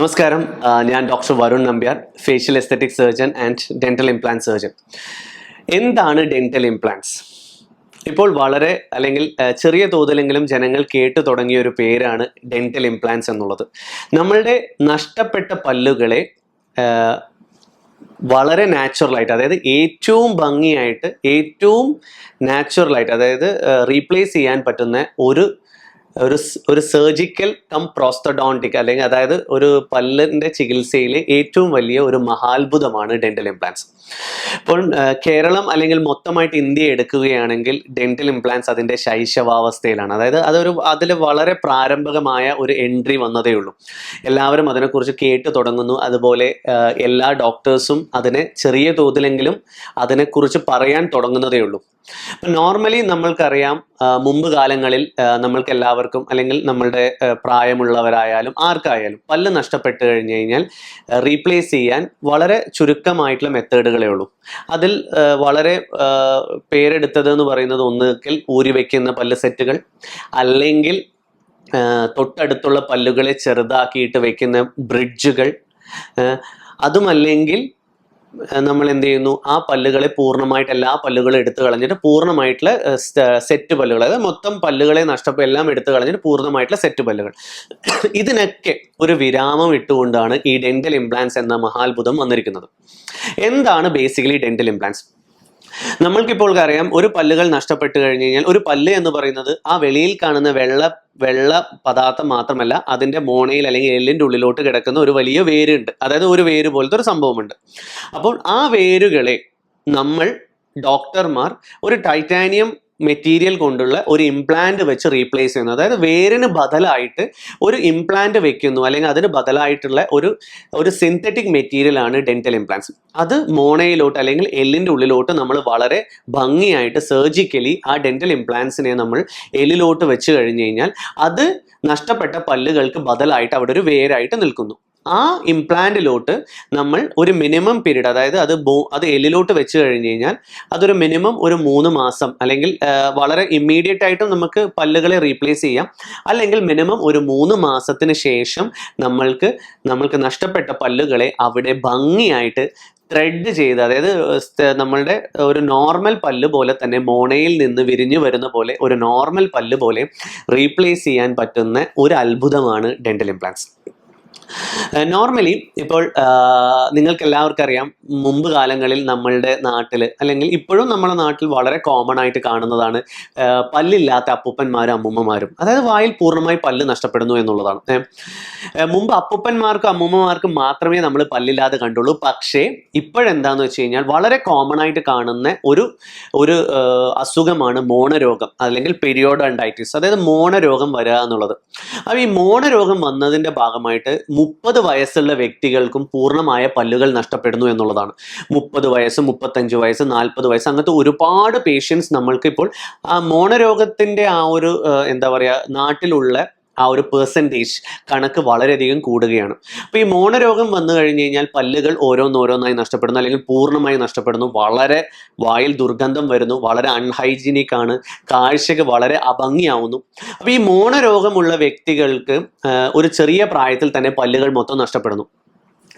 നമസ്കാരം, ഞാൻ doctor Varun Nambiar, facial aesthetic surgeon and dental implant surgeon. എന്താണ് ഡെന്റൽ ഇംപ്ലാന്റ്സ്? ഇപ്പോൾ വളരെ അല്ലെങ്കിൽ ചെറിയ തോതിലെങ്കിലും ജനങ്ങൾ കേട്ടു തുടങ്ങിയ ഒരു പേരാണ് ഡെന്റൽ ഇംപ്ലാന്റ്സ് എന്നുള്ളത്. നമ്മളുടെ നഷ്ടപ്പെട്ട പല്ലുകളെ വളരെ നാച്ചുറലായിട്ട്, അതായത് ഏറ്റവും ഭംഗിയായിട്ട്, ഏറ്റവും നാച്ചുറലായിട്ട്, അതായത് റീപ്ലേസ് ചെയ്യാൻ പറ്റുന്ന ഒരു സർജിക്കൽ കം പ്രോസ്തഡോണ്ടിക്, അല്ലെങ്കിൽ അതായത് ഒരു പല്ലിൻ്റെ ചികിത്സയിലെ ഏറ്റവും വലിയ ഒരു മഹാത്ഭുതമാണ് ഡെന്റൽ ഇംപ്ലാന്റ്സ്. ഇപ്പോൾ കേരളം അല്ലെങ്കിൽ മൊത്തമായിട്ട് ഇന്ത്യ എടുക്കുകയാണെങ്കിൽ ഡെന്റൽ ഇംപ്ലാന്റ്സ് അതിൻ്റെ ശൈശവാവസ്ഥയിലാണ്. അതായത് അതിൽ വളരെ പ്രാരംഭകമായ ഒരു എൻട്രി വന്നതേ ഉള്ളൂ. എല്ലാവരും അതിനെക്കുറിച്ച് കേട്ടു തുടങ്ങുന്നു. അതുപോലെ എല്ലാ ഡോക്ടേഴ്സും അതിനെ ചെറിയ തോതിലെങ്കിലും അതിനെക്കുറിച്ച് പറയാൻ തുടങ്ങുന്നതേ ഉള്ളൂ. നോർമലി നമ്മൾക്കറിയാം, മുമ്പ് കാലങ്ങളിൽ നമ്മൾക്ക് എല്ലാവർക്കും, അല്ലെങ്കിൽ നമ്മളുടെ പ്രായമുള്ളവരായാലും ആർക്കായാലും പല്ല് നഷ്ടപ്പെട്ട് കഴിഞ്ഞ് കഴിഞ്ഞാൽ റീപ്ലേസ് ചെയ്യാൻ വളരെ ചുരുക്കമായിട്ടുള്ള മെത്തേഡുകളേ ഉള്ളൂ. അതിൽ വളരെ പേരെടുത്തത് എന്ന് പറയുന്നത് ഒന്നുകിൽ ഊരി വയ്ക്കുന്ന പല്ല് സെറ്റുകൾ, അല്ലെങ്കിൽ തൊട്ടടുത്തുള്ള പല്ലുകളെ ചെറുതാക്കിയിട്ട് വെക്കുന്ന ബ്രിഡ്ജുകൾ, അതുമല്ലെങ്കിൽ നമ്മൾ എന്ത് ചെയ്യുന്നു, ആ പല്ലുകളെ പൂർണ്ണമായിട്ട്, എല്ലാ പല്ലുകളും എടുത്തു കളഞ്ഞിട്ട് പൂർണ്ണമായിട്ടുള്ള സെറ്റ് പല്ലുകൾ, അതായത് മൊത്തം പല്ലുകളെ എല്ലാം എടുത്തു കളഞ്ഞിട്ട് പൂർണ്ണമായിട്ടുള്ള സെറ്റ് പല്ലുകൾ. ഇതിനൊക്കെ ഒരു വിരാമം ഇട്ടുകൊണ്ടാണ് ഈ ഡെന്റൽ ഇംപ്ലാന്റ്സ് എന്ന മഹാത്ഭുതം വന്നിരിക്കുന്നത്. എന്താണ് ബേസിക്കലി ഡെന്റൽ ഇംപ്ലാന്റ്സ്? നമ്മൾക്കിപ്പോൾ അറിയാം, ഒരു പല്ലുകൾ നഷ്ടപ്പെട്ട് കഴിഞ്ഞ് കഴിഞ്ഞാൽ, ഒരു പല്ല് എന്ന് പറയുന്നത് ആ വെളിയിൽ കാണുന്ന വെള്ള പദാർത്ഥം മാത്രമല്ല, അതിൻ്റെ മോണയിൽ അല്ലെങ്കിൽ എല്ലിൻ്റെ ഉള്ളിലോട്ട് കിടക്കുന്ന ഒരു വലിയ വേരുണ്ട്. അതായത് ഒരു വേര് പോലത്തെ ഒരു സംഭവമുണ്ട്. അപ്പോൾ ആ വേരുകളെ ഡോക്ടർമാർ ഒരു ടൈറ്റാനിയം മെറ്റീരിയൽ കൊണ്ടുള്ള ഒരു ഇംപ്ലാന്റ് വെച്ച് റീപ്ലേസ് ചെയ്യുന്നു. അതായത് വേരിന് ബദലായിട്ട് ഒരു ഇംപ്ലാന്റ് വെക്കുന്നു, അല്ലെങ്കിൽ അതിന് ബദലായിട്ടുള്ള ഒരു സിന്തറ്റിക് മെറ്റീരിയൽ ആണ് ഡെന്റൽ ഇംപ്ലാന്റ്സ്. അത് മോണയിലോട്ട് അല്ലെങ്കിൽ എല്ലിൻ്റെ ഉള്ളിലോട്ട് നമ്മൾ വളരെ ഭംഗിയായിട്ട് സർജിക്കലി ആ ഡെന്റൽ ഇംപ്ലാന്റ്സിനെ നമ്മൾ എല്ലിലോട്ട് വെച്ച് കഴിഞ്ഞ് കഴിഞ്ഞാൽ അത് നഷ്ടപ്പെട്ട പല്ലുകൾക്ക് ബദലായിട്ട് അവിടെ ഒരു വേരായിട്ട് നിൽക്കുന്നു. ആ ഇംപ്ലാന്റിലോട്ട് നമ്മൾ ഒരു മിനിമം പീരീഡ്, അതായത് അത് എല്ലിലോട്ട് വെച്ച് കഴിഞ്ഞ് കഴിഞ്ഞാൽ അതൊരു മിനിമം ഒരു 3 മാസം, അല്ലെങ്കിൽ വളരെ ഇമ്മീഡിയറ്റ് ആയിട്ടും നമുക്ക് പല്ലുകളെ റീപ്ലേസ് ചെയ്യാം, അല്ലെങ്കിൽ മിനിമം ഒരു 3 മാസത്തിന് ശേഷം നമ്മൾക്ക് നഷ്ടപ്പെട്ട പല്ലുകളെ അവിടെ ഭംഗിയായിട്ട് ത്രെഡ് ചെയ്ത്, അതായത് നമ്മളുടെ ഒരു നോർമൽ പല്ല് പോലെ തന്നെ മോണയിൽ നിന്ന് വിരിഞ്ഞു വരുന്ന പോലെ ഒരു നോർമൽ പല്ല് പോലെ റീപ്ലേസ് ചെയ്യാൻ പറ്റുന്ന ഒരു അത്ഭുതമാണ് ഡെന്റൽ ഇംപ്ലാന്റ്സ്. നോർമലി ഇപ്പോൾ നിങ്ങൾക്ക് എല്ലാവർക്കും അറിയാം, മുമ്പ് കാലങ്ങളിൽ നമ്മളുടെ നാട്ടിൽ, അല്ലെങ്കിൽ ഇപ്പോഴും നമ്മുടെ നാട്ടിൽ വളരെ കോമൺ ആയിട്ട് കാണുന്നതാണ് പല്ലില്ലാത്ത അപ്പൂപ്പന്മാരും അമ്മൂമ്മമാരും. അതായത് വായിൽ പൂർണ്ണമായി പല്ല് നഷ്ടപ്പെടുന്നു എന്നുള്ളതാണ്. മുമ്പ് അപ്പൂപ്പന്മാർക്കും അമ്മൂമ്മമാർക്കും മാത്രമേ നമ്മൾ പല്ലില്ലാതെ കണ്ടുള്ളൂ. പക്ഷേ ഇപ്പോഴെന്താന്ന് വെച്ച് കഴിഞ്ഞാൽ വളരെ കോമൺ ആയിട്ട് കാണുന്ന ഒരു അസുഖമാണ് മോണരോഗം, അല്ലെങ്കിൽ പെരിയോഡോണ്ടൈറ്റിസ്, അതായത് മോണരോഗം വരിക എന്നുള്ളത്. അപ്പോൾ ഈ മോണരോഗം വന്നതിൻ്റെ ഭാഗമായിട്ട് 30 വയസ്സുള്ള വ്യക്തികൾക്കും പൂർണ്ണമായ പല്ലുകൾ നഷ്ടപ്പെടുന്നു എന്നുള്ളതാണ്. 30 വയസ്സ്, 35 വയസ്സ്, 40 വയസ്സ്, അങ്ങനത്തെ ഒരുപാട് പേഷ്യൻസ് നമ്മൾക്ക് ഇപ്പോൾ ആ മോണരോഗത്തിൻ്റെ ആ ഒരു നാട്ടിലുള്ള ആ ഒരു പെർസെൻറ്റേജ് കണക്ക് വളരെയധികം കൂടുകയാണ്. അപ്പോൾ ഈ മോണരോഗം വന്നു കഴിഞ്ഞ് കഴിഞ്ഞാൽ പല്ലുകൾ ഓരോന്നോരോന്നായി നഷ്ടപ്പെടുന്നു, അല്ലെങ്കിൽ പൂർണ്ണമായി നഷ്ടപ്പെടുന്നു. വളരെ വായിൽ ദുർഗന്ധം വരുന്നു, വളരെ അൺഹൈജീനിക് ആണ്, കാഴ്ചയ്ക്ക് വളരെ അഭംഗിയാവുന്നു. അപ്പോൾ ഈ മോണരോഗമുള്ള വ്യക്തികൾക്ക് ഒരു ചെറിയ പ്രായത്തിൽ തന്നെ പല്ലുകൾ മൊത്തം നഷ്ടപ്പെടുന്നു.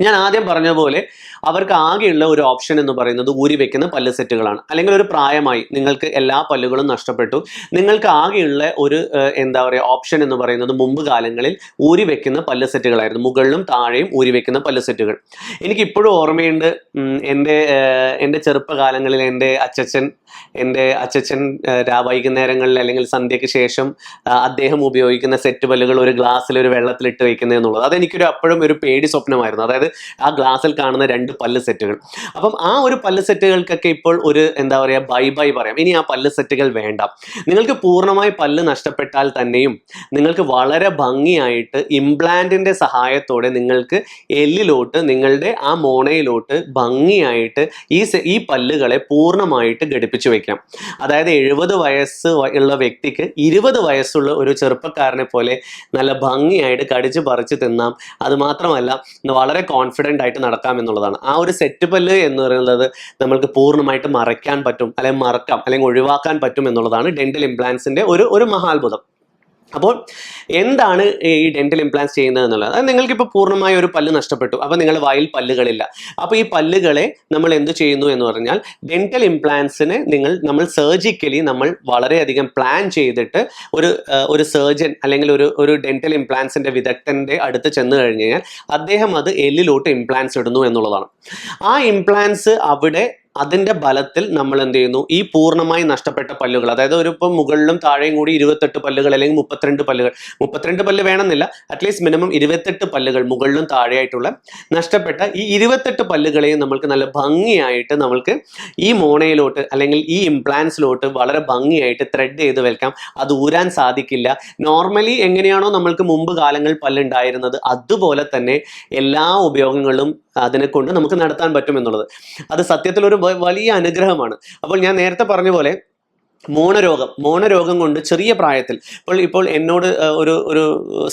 ഞാൻ ആദ്യം പറഞ്ഞ പോലെ അവർക്ക് ആകെയുള്ള ഒരു ഓപ്ഷൻ എന്ന് പറയുന്നത് ഊരി വെക്കുന്ന പല്ല് സെറ്റുകളാണ്. അല്ലെങ്കിൽ ഒരു പ്രായമായി നിങ്ങൾക്ക് എല്ലാ പല്ലുകളും നഷ്ടപ്പെട്ടു, നിങ്ങൾക്ക് ആകെയുള്ള ഒരു ഓപ്ഷൻ എന്ന് പറയുന്നത് മുമ്പ് കാലങ്ങളിൽ ഊരി വെക്കുന്ന പല്ല് സെറ്റുകളായിരുന്നു. മുകളിലും താഴെയും ഊരി വെക്കുന്ന പല്ല് സെറ്റുകൾ. എനിക്കിപ്പോഴും ഓർമ്മയുണ്ട്, എൻ്റെ ചെറുപ്പകാലങ്ങളിൽ എൻ്റെ അച്ചച്ചൻ വൈകുന്നേരങ്ങളിൽ അല്ലെങ്കിൽ സന്ധ്യയ്ക്ക് ശേഷം അദ്ദേഹം ഉപയോഗിക്കുന്ന സെറ്റ് പല്ലുകൾ ഒരു ഗ്ലാസ്സിൽ ഒരു വെള്ളത്തിലിട്ട് വെക്കുന്നത് എന്നുള്ളത് അതെനിക്കൊരു അപ്പോഴും ഒരു പേടി സ്വപ്നമായിരുന്നു. അതായത് ആ ഗ്ലാസ്സിൽ കാണുന്ന 2 പല്ല് സെറ്റുകൾ. അപ്പം ആ ഒരു പല്ല് സെറ്റുകൾക്കൊക്കെ ഇപ്പോൾ ഒരു ബൈ പറയാം. ഇനി ആ പല്ല് സെറ്റുകൾ വേണ്ട. നിങ്ങൾക്ക് പൂർണ്ണമായി പല്ല് നഷ്ടപ്പെട്ടാൽ തന്നെയും നിങ്ങൾക്ക് വളരെ ഭംഗിയായിട്ട് ഇംപ്ലാന്റിന്റെ സഹായത്തോടെ നിങ്ങൾക്ക് എല്ലിലോട്ട്, നിങ്ങളുടെ ആ മോണയിലോട്ട് ഭംഗിയായിട്ട് ഈ പല്ലുകളെ പൂർണ്ണമായിട്ട് ഘടിപ്പിച്ചു വെക്കാം. അതായത് 70 വയസ്സ് ഉള്ള വ്യക്തിക്ക് 20 വയസ്സുള്ള ഒരു ചെറുപ്പക്കാരനെ പോലെ നല്ല ഭംഗിയായിട്ട് കടിച്ചു പറിച്ച് തിന്നാം. അത് മാത്രമല്ല വളരെ കോൺഫിഡൻ്റ് ആയിട്ട് നടക്കാം എന്നുള്ളതാണ്. ആ ഒരു സെറ്റ് പല്ല് എന്ന് പറയുന്നത് നമ്മൾക്ക് പൂർണ്ണമായിട്ട് മറയ്ക്കാൻ പറ്റും, അല്ലെങ്കിൽ മറക്കാം, അല്ലെങ്കിൽ ഒഴിവാക്കാൻ പറ്റും എന്നുള്ളതാണ് ഡെന്റൽ ഇംപ്ലാന്റ്സിന്റെ ഒരു മഹാത്ഭുതം. അപ്പോൾ എന്താണ് ഈ ഡെന്റൽ ഇംപ്ലാന്റ്സ് ചെയ്യുന്നത് എന്നുള്ളത്? അത് നിങ്ങൾക്കിപ്പോൾ പൂർണ്ണമായ ഒരു പല്ല് നഷ്ടപ്പെട്ടു, അപ്പോൾ നിങ്ങളുടെ വായിൽ പല്ലുകളില്ല. അപ്പോൾ ഈ പല്ലുകളെ നമ്മൾ എന്ത് ചെയ്യുന്നു എന്ന് പറഞ്ഞാൽ ഡെന്റൽ ഇംപ്ലാന്റ്സിനെ നമ്മൾ സർജിക്കലി നമ്മൾ വളരെയധികം പ്ലാൻ ചെയ്തിട്ട് ഒരു സർജൻ അല്ലെങ്കിൽ ഒരു ഡെന്റൽ ഇംപ്ലാന്റ്സിന്റെ വിദഗ്ധന്റെ അടുത്ത് ചെന്ന് കഴിഞ്ഞ് കഴിഞ്ഞാൽ അദ്ദേഹം അത് എല്ലിലോട്ട് ഇംപ്ലാന്റ്സ് ഇടുന്നു എന്നുള്ളതാണ്. ആ ഇംപ്ലാന്റ്സ് അവിടെ അതിന്റെ ബലത്തിൽ നമ്മൾ എന്ത് ചെയ്യുന്നു, ഈ പൂർണ്ണമായി നഷ്ടപ്പെട്ട പല്ലുകൾ, അതായത് ഇപ്പം മുകളിലും താഴെയും കൂടി 28 പല്ലുകൾ അല്ലെങ്കിൽ 32 പല്ലുകൾ, 32 പല്ല് വേണമെന്നില്ല, അറ്റ്ലീസ്റ്റ് മിനിമം 28 പല്ലുകൾ മുകളിലും താഴെയായിട്ടുള്ള നഷ്ടപ്പെട്ട ഈ 28 പല്ലുകളെയും നമ്മൾക്ക് നല്ല ഭംഗിയായിട്ട് നമ്മൾക്ക് ഈ മോണയിലോട്ട് അല്ലെങ്കിൽ ഈ ഇംപ്ലാന്റ്സിലോട്ട് വളരെ ഭംഗിയായിട്ട് ത്രെഡ് ചെയ്ത് വെക്കാം. അത് ഊരാൻ സാധിക്കില്ല. നോർമലി എങ്ങനെയാണോ നമ്മൾക്ക് മുമ്പ് കാലങ്ങളിൽ പല്ലുണ്ടായിരുന്നത് അതുപോലെ തന്നെ എല്ലാ ഉപയോഗങ്ങളും അതിനെ കൊണ്ട് നമുക്ക് നടത്താൻ പറ്റും എന്നുള്ളത് അത് സത്യത്തിൽ ഒരു വലിയ അനുഗ്രഹമാണ്. അപ്പോൾ ഞാൻ നേരത്തെ പറഞ്ഞ പോലെ മോണരോഗം കൊണ്ട് ചെറിയ പ്രായത്തിൽ ഇപ്പോൾ എന്നോട് ഒരു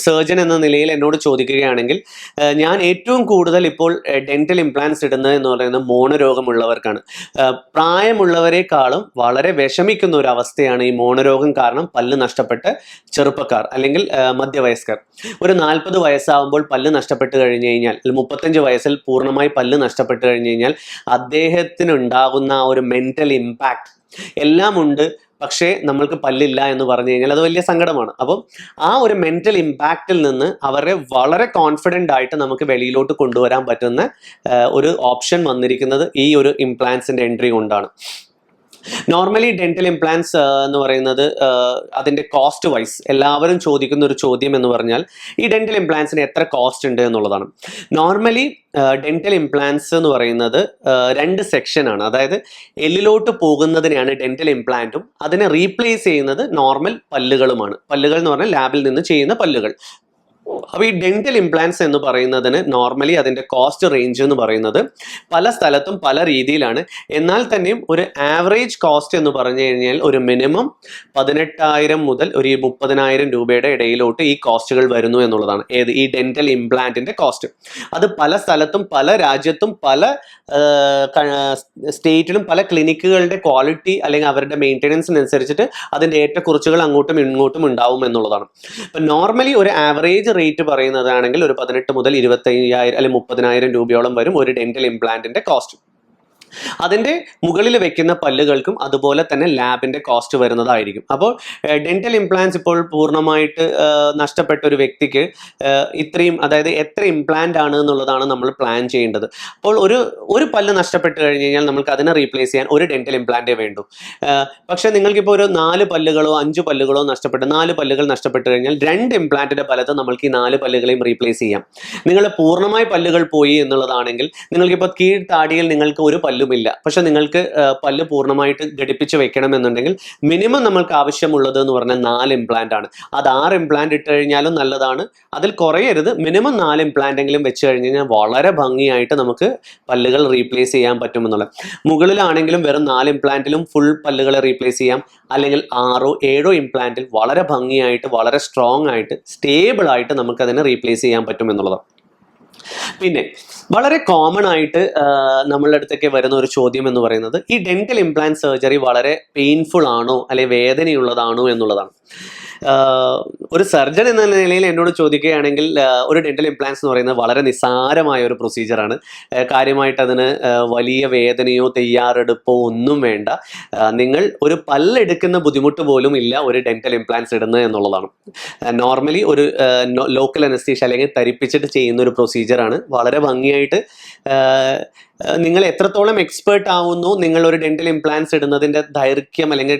സർജൻ എന്ന നിലയിൽ എന്നോട് ചോദിക്കുകയാണെങ്കിൽ ഞാൻ ഏറ്റവും കൂടുതൽ ഇപ്പോൾ ഡെന്റൽ ഇംപ്ലാന്റ്സ് ഇടുന്നത് എന്ന് പറയുന്നത് മോണരോഗമുള്ളവർക്കാണ്. പ്രായമുള്ളവരെക്കാളും വളരെ വിഷമിക്കുന്ന ഒരു അവസ്ഥയാണ് ഈ മോണരോഗം കാരണം പല്ല് നഷ്ടപ്പെട്ട ചെറുപ്പക്കാർ അല്ലെങ്കിൽ മധ്യവയസ്കർ. ഒരു 40 വയസ്സാവുമ്പോൾ പല്ല് നഷ്ടപ്പെട്ട് കഴിഞ്ഞു കഴിഞ്ഞാൽ, 35 വയസ്സിൽ പൂർണ്ണമായി പല്ല് നഷ്ടപ്പെട്ട് കഴിഞ്ഞു കഴിഞ്ഞാൽ അദ്ദേഹത്തിനുണ്ടാകുന്ന ആ ഒരു മെന്റൽ ഇമ്പാക്ട് എല്ലാം ഉണ്ട്. പക്ഷേ നമ്മൾക്ക് പല്ലില്ല എന്ന് പറഞ്ഞു കഴിഞ്ഞാൽ അത് വലിയ സങ്കടമാണ്. അപ്പം ആ ഒരു മെന്റൽ ഇമ്പാക്റ്റിൽ നിന്ന് അവരെ വളരെ കോൺഫിഡൻ്റ് ആയിട്ട് നമുക്ക് വെളിയിലോട്ട് കൊണ്ടുവരാൻ പറ്റുന്ന ഒരു ഓപ്ഷൻ വന്നിരിക്കുന്നത് ഈ ഒരു ഇംപ്ലാന്റ്സിന്റെ എൻട്രി കൊണ്ടാണ്. നോർമലി ഡെന്റൽ ഇംപ്ലാന്റ്സ് എന്ന് പറയുന്നത് അതിന്റെ കോസ്റ്റ് വൈസ് എല്ലാവരും ചോദിക്കുന്ന ഒരു ചോദ്യം എന്ന് പറഞ്ഞാൽ ഈ ഡെന്റൽ ഇംപ്ലാന്റ്സിന് എത്ര കോസ്റ്റ് ഉണ്ട് എന്നുള്ളതാണ്. നോർമലി ഡെന്റൽ ഇംപ്ലാന്റ്സ് എന്ന് പറയുന്നത് 2 സെക്ഷനാണ്. അതായത് എല്ലിലോട്ട് പോകുന്നതിനെയാണ് ഡെന്റൽ ഇംപ്ലാന്റും അതിനെ റീപ്ലേസ് ചെയ്യുന്നത് നോർമൽ പല്ലുകളുമാണ്. പല്ലുകൾ എന്ന് പറഞ്ഞാൽ ലാബിൽ നിന്ന് ചെയ്യുന്ന പല്ലുകൾ. അപ്പോൾ ഈ ഡെന്റൽ ഇംപ്ലാന്റ്സ് എന്ന് പറയുന്നതിന് നോർമലി അതിന്റെ കോസ്റ്റ് റേഞ്ച് എന്ന് പറയുന്നത് പല സ്ഥലത്തും പല രീതിയിലാണ്. എന്നാൽ തന്നെയും ഒരു ആവറേജ് കോസ്റ്റ് എന്ന് പറഞ്ഞു കഴിഞ്ഞാൽ ഒരു മിനിമം 18,000 മുതൽ ഒരു 30,000 രൂപയുടെ ഇടയിലോട്ട് ഈ കോസ്റ്റുകൾ വരുന്നു എന്നുള്ളതാണ്. ഈ ഡെന്റൽ ഇംപ്ലാന്റിന്റെ കോസ്റ്റ്. അത് പല സ്ഥലത്തും പല രാജ്യത്തും പല സ്റ്റേറ്റിലും പല ക്ലിനിക്കുകളുടെ ക്വാളിറ്റി അല്ലെങ്കിൽ അവരുടെ മെയിൻ്റെനൻസിനനുസരിച്ചിട്ട് അതിന്റെ ഏറ്റക്കുറച്ചുകൾ അങ്ങോട്ടും ഇങ്ങോട്ടും ഉണ്ടാവും എന്നുള്ളതാണ്. ഇപ്പം നോർമലി ഒരു ആവറേജ് റേറ്റ് പറയുന്നതാണെങ്കിൽ ഒരു 18 മുതൽ 25,000 അല്ലെങ്കിൽ 30,000 രൂപയോളം വരും ഒരു ഡെന്റൽ ഇംപ്ലാന്റിന്റെ കോസ്റ്റ്. അതിന്റെ മുകളിൽ വെക്കുന്ന പല്ലുകൾക്കും അതുപോലെ തന്നെ ലാബിന്റെ കോസ്റ്റ് വരുന്നതായിരിക്കും. അപ്പോൾ ഡെന്റൽ ഇംപ്ലാന്റ്സ് ഇപ്പോൾ പൂർണ്ണമായിട്ട് നഷ്ടപ്പെട്ട ഒരു വ്യക്തിക്ക് ഇത്രയും, അതായത് എത്ര ഇംപ്ലാന്റ് ആണ് എന്നുള്ളതാണ് നമ്മൾ പ്ലാൻ ചെയ്യേണ്ടത്. അപ്പോൾ ഒരു പല്ല് നഷ്ടപ്പെട്ട് കഴിഞ്ഞ് കഴിഞ്ഞാൽ നമുക്ക് അതിനെ റീപ്ലേസ് ചെയ്യാൻ ഒരു ഡെന്റൽ ഇംപ്ലാന്റേ വേണ്ടൂ. പക്ഷെ നിങ്ങൾക്കിപ്പോൾ ഒരു 4 പല്ലുകളോ 5 പല്ലുകളോ നഷ്ടപ്പെട്ട് 4 പല്ലുകൾ നഷ്ടപ്പെട്ട് കഴിഞ്ഞാൽ 2 ഇംപ്ലാന്റിന്റെ ഫലത്ത് നമ്മൾക്ക് ഈ 4 പല്ലുകളെയും റീപ്ലേസ് ചെയ്യാം. നിങ്ങളുടെ പൂർണ്ണമായി പല്ലുകൾ പോയി എന്നുള്ളതാണെങ്കിൽ നിങ്ങൾക്കിപ്പോൾ കീഴ്ത്താടിയിൽ നിങ്ങൾക്ക് ഒരു പല്ലുമില്ല, പക്ഷെ നിങ്ങൾക്ക് പല്ല് പൂർണ്ണമായിട്ട് ഘടിപ്പിച്ച് വെക്കണം എന്നുണ്ടെങ്കിൽ മിനിമം നമ്മൾക്ക് ആവശ്യമുള്ളത് എന്ന് പറഞ്ഞാൽ 4 ഇംപ്ലാന്റ് ആണ്. അത് 6 ഇംപ്ലാന്റ് ഇട്ട് കഴിഞ്ഞാലും നല്ലതാണ്, അതിൽ കുറയരുത്. മിനിമം 4 ഇംപ്ലാന്റ് എങ്കിലും വെച്ച് കഴിഞ്ഞ് കഴിഞ്ഞാൽ വളരെ ഭംഗിയായിട്ട് നമുക്ക് പല്ലുകൾ റീപ്ലേസ് ചെയ്യാൻ പറ്റുമെന്നുള്ളത്. മുകളിലാണെങ്കിലും വെറും 4 ഇംപ്ലാന്റിലും ഫുൾ പല്ലുകളെ റീപ്ലേസ് ചെയ്യാം, അല്ലെങ്കിൽ 6ഓ 7ഓ ഇംപ്ലാന്റിൽ വളരെ ഭംഗിയായിട്ട് വളരെ സ്ട്രോങ് ആയിട്ട് സ്റ്റേബിൾ ആയിട്ട് നമുക്കതിനെ റീപ്ലേസ് ചെയ്യാൻ പറ്റുമെന്നുള്ളതാണ്. പിന്നെ വളരെ കോമൺ ആയിട്ട് നമ്മളുടെ അടുത്തൊക്കെ വരുന്ന ഒരു ചോദ്യം എന്ന് പറയുന്നത് ഈ ഡെന്റൽ ഇംപ്ലാന്റ് സർജറി വളരെ പെയിൻഫുൾ ആണോ അല്ലെങ്കിൽ വേദനയുള്ളതാണോ എന്നുള്ളതാണ്. ഒരു സർജൻ എന്ന നിലയിൽ എന്നോട് ചോദിക്കുകയാണെങ്കിൽ ഒരു ഡെന്റൽ ഇംപ്ലാന്റ്സ് എന്ന് പറയുന്നത് വളരെ നിസ്സാരമായ ഒരു പ്രൊസീജിയറാണ്. കാര്യമായിട്ട് അതിന് വലിയ വേദനയോ തയ്യാറെടുപ്പോ ഒന്നും വേണ്ട. നിങ്ങൾ ഒരു പല്ലെടുക്കുന്ന ബുദ്ധിമുട്ട് പോലും ഇല്ല ഒരു ഡെന്റൽ ഇംപ്ലാന്റ്സ് ഇടുന്നത് എന്നുള്ളതാണ്. നോർമലി ഒരു ലോക്കൽ അനസ്തീഷ്യ അല്ലെങ്കിൽ തരിപ്പിച്ചിട്ട് ചെയ്യുന്ന ഒരു പ്രൊസീജിയറാണ്. വളരെ ഭംഗിയായിട്ട് നിങ്ങൾ എത്രത്തോളം എക്സ്പേർട്ട് ആവുന്നു, നിങ്ങൾ ഒരു ഡെന്റൽ ഇംപ്ലാന്റ്സ് ഇടുന്നതിന്റെ ദൈർഘ്യം അല്ലെങ്കിൽ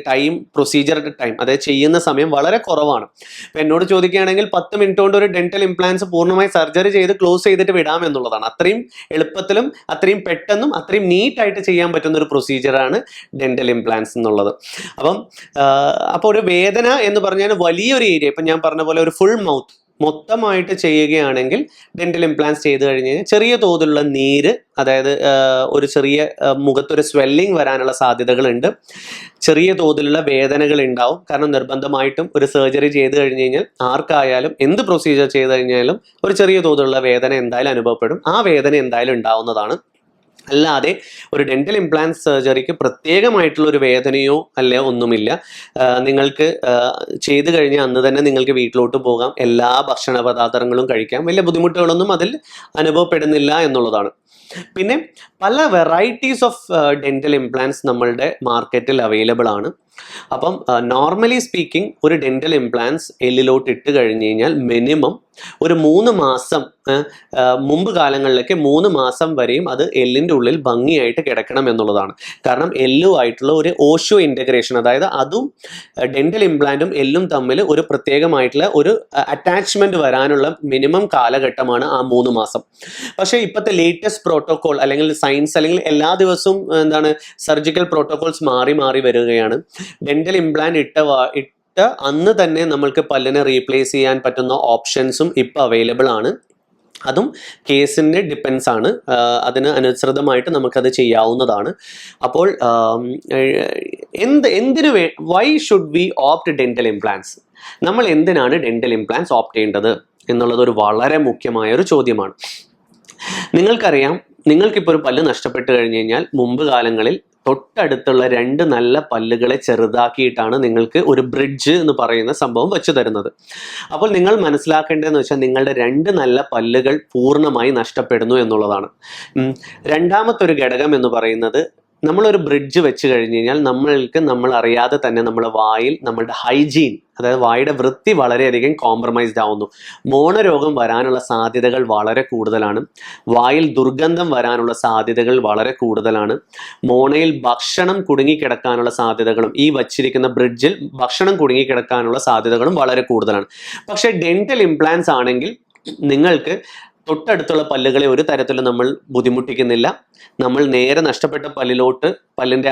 പ്രൊസീജിയർ ടൈം, അതായത് ചെയ്യുന്ന സമയം വളരെ കുറവാണ്. ഇപ്പം എന്നോട് ചോദിക്കുകയാണെങ്കിൽ 10 മിനിറ്റ് കൊണ്ട് ഒരു ഡെന്റൽ ഇംപ്ലാന്റ്സ് പൂർണ്ണമായി സർജറി ചെയ്ത് ക്ലോസ് ചെയ്തിട്ട് വിടാം എന്നുള്ളതാണ്. അത്രയും എളുപ്പത്തിലും അത്രയും പെട്ടെന്നും അത്രയും നീറ്റായിട്ട് ചെയ്യാൻ പറ്റുന്ന ഒരു പ്രൊസീജിയറാണ് ഡെന്റൽ ഇംപ്ലാന്റ്സ് എന്നുള്ളത്. അപ്പോൾ ഒരു വേദന എന്ന് പറഞ്ഞാൽ വലിയൊരു ഏരിയ, ഇപ്പം ഞാൻ പറഞ്ഞ പോലെ ഒരു ഫുൾ മൗത്ത് മൊത്തമായിട്ട് ചെയ്യുകയാണെങ്കിൽ ഡെന്റൽ ഇംപ്ലാന്റ്സ് ചെയ്ത് കഴിഞ്ഞ് കഴിഞ്ഞാൽ ചെറിയ തോതിലുള്ള നീര്, അതായത് ഒരു ചെറിയ മുഖത്തൊരു സ്വെല്ലിംഗ് വരാനുള്ള സാധ്യതകളുണ്ട്. ചെറിയ തോതിലുള്ള വേദനകൾ ഉണ്ടാവും. കാരണം നിർബന്ധമായിട്ടും ഒരു സർജറി ചെയ്ത് കഴിഞ്ഞ് കഴിഞ്ഞാൽ ആർക്കായാലും എന്ത് പ്രൊസീജിയർ ചെയ്ത് കഴിഞ്ഞാലും ഒരു ചെറിയ തോതിലുള്ള വേദന എന്തായാലും അനുഭവപ്പെടും. ആ വേദന എന്തായാലും ഉണ്ടാവുന്നതാണ്. അല്ലാതെ ഒരു ഡെന്റൽ ഇംപ്ലാന്റ് സർജറിക്ക് പ്രത്യേകമായിട്ടുള്ള ഒരു വേദനയോ അല്ല ഒന്നുമില്ല. നിങ്ങൾക്ക് ചെയ്തു കഴിഞ്ഞ അന്ന് തന്നെ നിങ്ങൾക്ക് വീട്ടിലോട്ട് പോകാം, എല്ലാ ഭക്ഷണ പദാർത്ഥങ്ങളും കഴിക്കാം, വലിയ ബുദ്ധിമുട്ടുകളൊന്നും അതിൽ അനുഭവപ്പെടുന്നില്ല എന്നുള്ളതാണ്. പിന്നെ പല വെറൈറ്റീസ് ഓഫ് ഡെന്റൽ ഇംപ്ലാന്റ്സ് നമ്മളുടെ മാർക്കറ്റിൽ അവൈലബിൾ ആണ്. അപ്പം നോർമലി സ്പീക്കിംഗ് ഒരു ഡെന്റൽ ഇംപ്ലാന്റ്സ് എല്ലിലോട്ട് ഇട്ട് കഴിഞ്ഞ് കഴിഞ്ഞാൽ മിനിമം ഒരു 3 മാസം, മുമ്പ് കാലങ്ങളിലൊക്കെ 3 മാസം വരെയും അത് എല്ലിൻ്റെ ഉള്ളിൽ ഭംഗിയായിട്ട് കിടക്കണം എന്നുള്ളതാണ്. കാരണം എല്ലുമായിട്ടുള്ള ഒരു ഓഷോ ഇൻ്റഗ്രേഷൻ, അതായത് അതും ഡെന്റൽ ഇംപ്ലാന്റും എല്ലും തമ്മിൽ ഒരു പ്രത്യേകമായിട്ടുള്ള ഒരു അറ്റാച്ച്മെന്റ് വരാനുള്ള മിനിമം കാലഘട്ടമാണ് ആ 3 മാസം. പക്ഷേ ഇപ്പോഴത്തെ ലേറ്റസ്റ്റ് പ്രോട്ടോകോൾ അല്ലെങ്കിൽ സയൻസ് അല്ലെങ്കിൽ എല്ലാ ദിവസവും സർജിക്കൽ പ്രോട്ടോകോൾസ് മാറി മാറി വരികയാണ്. ഡെന്റൽ ഇംപ്ലാന്റ് ഇട്ട അന്ന് തന്നെ നമ്മൾക്ക് പല്ലിനെ റീപ്ലേസ് ചെയ്യാൻ പറ്റുന്ന ഓപ്ഷൻസും ഇപ്പോൾ അവൈലബിൾ ആണ്. അതും കേസിൻ്റെ ഡിപ്പെൻസ് ആണ്, അതിന് അനുസൃതമായിട്ട് നമുക്കത് ചെയ്യാവുന്നതാണ്. അപ്പോൾ why should we opt dental implants? നമ്മൾ എന്തിനാണ് ഡെന്റൽ ഇംപ്ലാന്റ്സ് ഓപ്റ്റ് ചെയ്യേണ്ടത് എന്നുള്ളത് ഒരു വളരെ മുഖ്യമായ ഒരു ചോദ്യമാണ്. നിങ്ങൾക്കറിയാം, നിങ്ങൾക്കിപ്പോൾ ഒരു പല്ല് നഷ്ടപ്പെട്ട് കഴിഞ്ഞ് കഴിഞ്ഞാൽ മുമ്പ് കാലങ്ങളിൽ തൊട്ടടുത്തുള്ള 2 നല്ല പല്ലുകളെ ചെറുതാക്കിയിട്ടാണ് നിങ്ങൾക്ക് ഒരു ബ്രിഡ്ജ് എന്ന് പറയുന്ന സംഭവം വെച്ച് തരുന്നത്. അപ്പോൾ നിങ്ങൾ മനസ്സിലാക്കേണ്ടതെന്ന് വെച്ചാൽ നിങ്ങളുടെ 2 നല്ല പല്ലുകൾ പൂർണ്ണമായി നഷ്ടപ്പെടുന്നു എന്നുള്ളതാണ്. രണ്ടാമത്തെ ഒരു ഘടകം എന്ന് പറയുന്നത്, നമ്മളൊരു ബ്രിഡ്ജ് വെച്ച് കഴിഞ്ഞ് കഴിഞ്ഞാൽ നമ്മൾ അറിയാതെ തന്നെ നമ്മുടെ വായിൽ നമ്മളുടെ ഹൈജീൻ, അതായത് വായുടെ വൃത്തി വളരെയധികം കോംപ്രമൈസ്ഡ് ആവുന്നു. മോണരോഗം വരാനുള്ള സാധ്യതകൾ വളരെ കൂടുതലാണ്. വായിൽ ദുർഗന്ധം വരാനുള്ള സാധ്യതകൾ വളരെ കൂടുതലാണ്. മോണയിൽ ഭക്ഷണം കുടുങ്ങിക്കിടക്കാനുള്ള സാധ്യതകളും, ഈ വച്ചിരിക്കുന്ന ബ്രിഡ്ജിൽ ഭക്ഷണം കുടുങ്ങിക്കിടക്കാനുള്ള സാധ്യതകളും വളരെ കൂടുതലാണ്. പക്ഷേ ഡെന്റൽ ഇംപ്ലാന്റ്സ് ആണെങ്കിൽ നിങ്ങൾക്ക് തൊട്ടടുത്തുള്ള പല്ലുകളെ ഒരു തരത്തിലും നമ്മൾ ബുദ്ധിമുട്ടിക്കുന്നില്ല. നമ്മൾ നേരെ നഷ്ടപ്പെട്ട പല്ലിൻ്റെ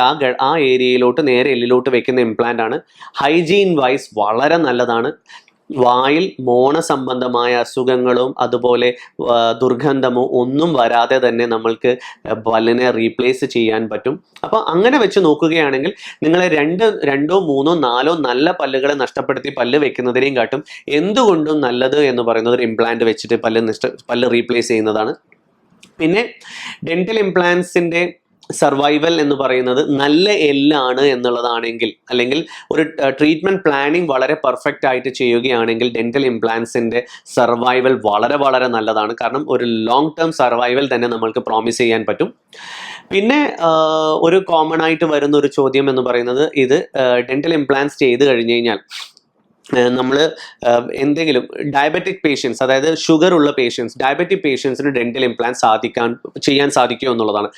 ആ ഏരിയയിലോട്ട് നേരെ എല്ലിലോട്ട് വെക്കുന്ന ഇംപ്ലാന്റ് ആണ്. ഹൈജീൻ വൈസ് വളരെ നല്ലതാണ്. വായിൽ മോണ സംബന്ധമായ അസുഖങ്ങളും അതുപോലെ ദുർഗന്ധമോ ഒന്നും വരാതെ തന്നെ നമ്മൾക്ക് പല്ലിനെ റീപ്ലേസ് ചെയ്യാൻ പറ്റും. അപ്പോൾ അങ്ങനെ വെച്ച് നോക്കുകയാണെങ്കിൽ നിങ്ങളെ 2, 3, 4 നല്ല പല്ലുകളെ നഷ്ടപ്പെടുത്തി പല്ല് വെക്കുന്നതിനെയും കാട്ടും എന്തുകൊണ്ടും നല്ലത് എന്ന് പറയുന്നത് ഒരു ഇംപ്ലാന്റ് വെച്ചിട്ട് പല്ല് റീപ്ലേസ് ചെയ്യുന്നതാണ്. പിന്നെ ഡെന്റൽ ഇംപ്ലാന്റ്സിൻ്റെ സർവൈവൽ എന്ന് പറയുന്നത് നല്ല എല്ലാണ് എന്നുള്ളതാണെങ്കിൽ, അല്ലെങ്കിൽ ഒരു ട്രീറ്റ്മെൻറ്റ് പ്ലാനിങ് വളരെ പെർഫെക്റ്റ് ആയിട്ട് ചെയ്യുകയാണെങ്കിൽ ഡെന്റൽ ഇംപ്ലാന്റ്സിൻ്റെ സർവൈവൽ വളരെ വളരെ നല്ലതാണ്. കാരണം ഒരു ലോങ് ടേം സർവൈവൽ തന്നെ നമ്മൾക്ക് പ്രോമിസ് ചെയ്യാൻ പറ്റും. പിന്നെ ഒരു കോമൺ ആയിട്ട് വരുന്ന ഒരു ചോദ്യം എന്ന് പറയുന്നത്, ഇത് ഡെന്റൽ ഇംപ്ലാന്റ്സ് ചെയ്ത് കഴിഞ്ഞ് കഴിഞ്ഞാൽ നമ്മൾ എന്തെങ്കിലും ഡയബറ്റിക് പേഷ്യൻസ്, അതായത് ഷുഗർ ഉള്ള പേഷ്യൻസ്, ഡയബറ്റിക് പേഷ്യൻസിന് ഡെന്റൽ ഇംപ്ലാന്റ് ചെയ്യാൻ സാധിക്കുമോ എന്നുള്ളതാണ്.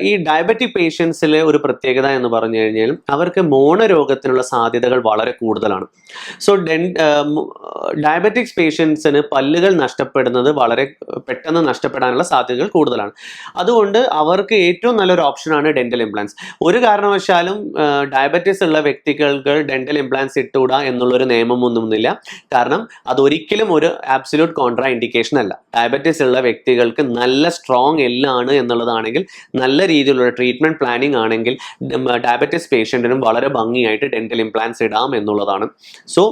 ഈ ഡയബറ്റിക് പേഷ്യൻസിലെ ഒരു പ്രത്യേകത എന്ന് പറഞ്ഞു കഴിഞ്ഞാൽ അവർക്ക് മോണരോഗത്തിനുള്ള സാധ്യതകൾ വളരെ കൂടുതലാണ്. സോ ഡയബറ്റിക്സ് പേഷ്യൻസിന് പല്ലുകൾ നഷ്ടപ്പെടുന്നത് വളരെ പെട്ടെന്ന് നഷ്ടപ്പെടാനുള്ള സാധ്യതകൾ കൂടുതലാണ്. അതുകൊണ്ട് അവർക്ക് ഏറ്റവും നല്ലൊരു ഓപ്ഷനാണ് ഡെന്റൽ ഇംപ്ലാന്റ്സ്. ഒരു കാരണവശാലും ഡയബറ്റീസ് ഉള്ള വ്യക്തികൾക്ക് ഡെന്റൽ ഇംപ്ലാന്റ്സ് ഇട്ടുകൂടാ എന്നുള്ളൊരു നിയമമൊന്നുമില്ല. കാരണം അതൊരിക്കലും ഒരു ആബ്സല്യൂട്ട് കോൺട്രാ ഇൻഡിക്കേഷൻ അല്ല. ഡയബറ്റീസ് ഉള്ള വ്യക്തികൾക്ക് നല്ല സ്ട്രോങ് എല്ലാണ് എന്നുള്ളതാണെങ്കിൽ, നല്ല രീതിയിലുള്ള ട്രീറ്റ്മെന്റ് പ്ലാനിങ് ആണെങ്കിൽ ഡയബറ്റീസ് പേഷ്യൻറ്റിനും വളരെ ഭംഗിയായിട്ട് ഡെന്റൽ ഇംപ്ലാന്റ്സ് ഇടാം എന്നുള്ളതാണ്. സോ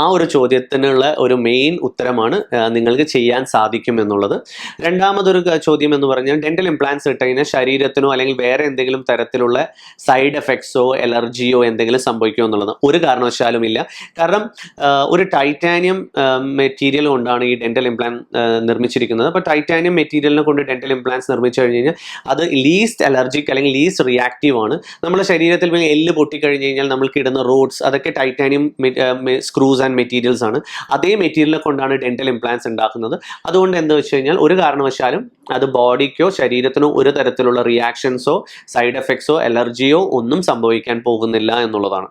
ആ ഒരു ചോദ്യത്തിനുള്ള ഒരു മെയിൻ ഉത്തരമാണ് നിങ്ങൾക്ക് ചെയ്യാൻ സാധിക്കും എന്നുള്ളത്. രണ്ടാമതൊരു ചോദ്യം എന്ന് പറഞ്ഞാൽ, ഡെന്റൽ ഇംപ്ലാന്റ്സ് ഇട്ട് കഴിഞ്ഞാൽ ശരീരത്തിനോ അല്ലെങ്കിൽ വേറെ എന്തെങ്കിലും തരത്തിലുള്ള സൈഡ് എഫക്ട്സോ അലർജിയോ എന്തെങ്കിലും സംഭവിക്കുമോ എന്നുള്ളത് ഒരു കാരണവശാലും ഇല്ല. കാരണം ഒരു ടൈറ്റാനിയം മെറ്റീരിയൽ കൊണ്ടാണ് ഈ ഡെന്റൽ ഇംപ്ലാന്റ് നിർമ്മിച്ചിരിക്കുന്നത്. അപ്പോൾ ടൈറ്റാനിയം മെറ്റീരിയലിനെ കൊണ്ട് ഡെന്റൽ ഇംപ്ലാന്റ്സ് നിർമ്മിച്ചു കഴിഞ്ഞ് കഴിഞ്ഞാൽ അത് ലീസ്റ്റ് അലർജിക് അല്ലെങ്കിൽ ലീസ്റ്റ് റിയാക്റ്റീവ് ആണ്. നമ്മുടെ ശരീരത്തിൽ എല്ല് പൊട്ടിക്കഴിഞ്ഞ് കഴിഞ്ഞാൽ നമ്മൾക്ക് ഇടുന്ന റോഡ്സ് അതൊക്കെ ടൈറ്റാനിയം സ്ക്രൂസ് ആൻഡ് മെറ്റീരിയൽസ് ആണ്. അതേ മെറ്റീരിയലിനെ കൊണ്ടാണ് ഡെന്റൽ ഇംപ്ലാന്റ്സ് ഉണ്ടാക്കുന്നത്. അതുകൊണ്ട് എന്താ വെച്ച് കഴിഞ്ഞാൽ ഒരു കാരണവശാലും അത് ബോഡിക്കോ ശരീരത്തിനോ ഒരു തരത്തിലുള്ള റിയാക്ഷൻസോ സൈഡ് എഫക്ട്സോ അലർജിയോ ഒന്നും സംഭവിക്കാൻ പോകുന്നില്ല എന്നുള്ളതാണ്.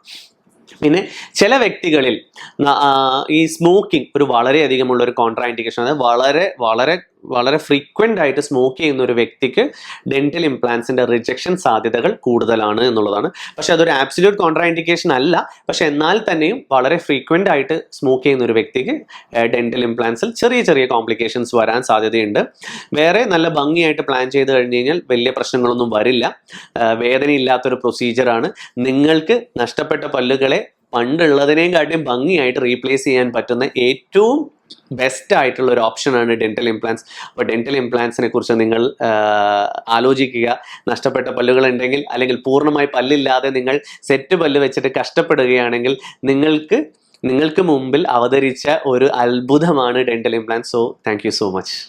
പിന്നെ ചില വ്യക്തികളിൽ ഈ സ്മോക്കിംഗ് ഒരു വളരെയധികമുള്ള ഒരു കോൺട്രാ ഇൻഡിക്കേഷൻ, അതായത് വളരെ വളരെ വളരെ ഫ്രീക്വൻ്റ് ആയിട്ട് സ്മോക്ക് ചെയ്യുന്ന ഒരു വ്യക്തിക്ക് ഡെന്റൽ ഇംപ്ലാന്റ്സിൻ്റെ റിജക്ഷൻ സാധ്യതകൾ കൂടുതലാണ് എന്നുള്ളതാണ്. പക്ഷെ അതൊരു ആബ്സല്യൂട്ട് കോൺട്രാ ഇൻഡിക്കേഷൻ അല്ല. പക്ഷെ എന്നാൽ തന്നെയും വളരെ ഫ്രീക്വൻ്റ് ആയിട്ട് സ്മോക്ക് ചെയ്യുന്ന ഒരു വ്യക്തിക്ക് ഡെന്റൽ ഇംപ്ലാന്റ്സിൽ ചെറിയ ചെറിയ കോംപ്ലിക്കേഷൻസ് വരാൻ സാധ്യതയുണ്ട്. വേറെ നല്ല ഭംഗിയായിട്ട് പ്ലാൻ ചെയ്ത് കഴിഞ്ഞ് കഴിഞ്ഞാൽ വലിയ പ്രശ്നങ്ങളൊന്നും വരില്ല. വേദനയില്ലാത്തൊരു പ്രൊസീജിയറാണ്. നിങ്ങൾക്ക് നഷ്ടപ്പെട്ട പല്ലുകളെ പണ്ടുള്ളതിനേയും കാട്ടിയും ഭംഗിയായിട്ട് റീപ്ലേസ് ചെയ്യാൻ പറ്റുന്ന ഏറ്റവും ബെസ്റ്റ് ആയിട്ടുള്ള ഒരു ഓപ്ഷനാണ് ഡെന്റൽ ഇംപ്ലാന്റ്സ്. അപ്പോൾ ഡെന്റൽ ഇംപ്ലാന്റ്സിനെ കുറിച്ച് നിങ്ങൾ ആലോചിക്കുക. നഷ്ടപ്പെട്ട പല്ലുകൾ ഉണ്ടെങ്കിൽ, അല്ലെങ്കിൽ പൂർണ്ണമായി പല്ലില്ലാതെ നിങ്ങൾ സെറ്റ് പല്ല് വെച്ചിട്ട് കഷ്ടപ്പെടുകയാണെങ്കിൽ, നിങ്ങൾക്ക് മുമ്പിൽ അവതരിച്ച ഒരു അത്ഭുതമാണ് dental implants. So thank you so much.